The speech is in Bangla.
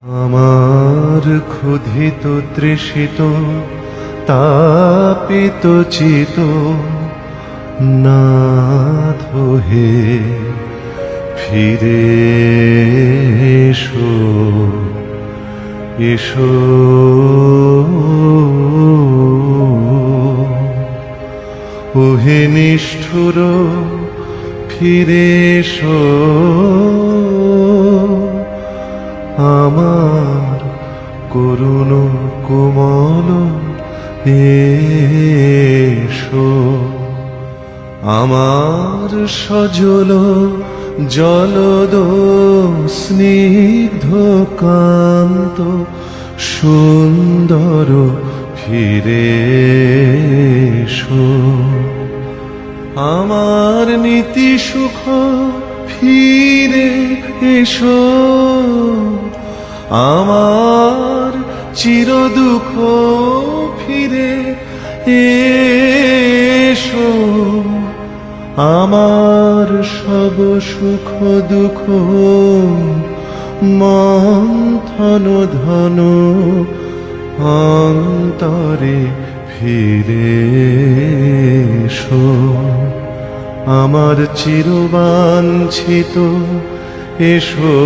আমার ক্ষুধিত তৃষিত তাপিত চিত নাথ হে ফিরে এসো এসো ওহে নিষ্ঠুর ফিরে এসো আমার করুণ কোমল এসো আমার সজল জলদ স্নিগ্ধ কান্ত সুন্দর ফিরে এসো আমার নীতি সুখ ফিরে এসো আমার চির দুঃখ ফিরে এসো আমার সব সুখ দুঃখ মন্থন ধন অন্তরে ফিরে এসো আমার চিরবাঞ্ছিত এসো।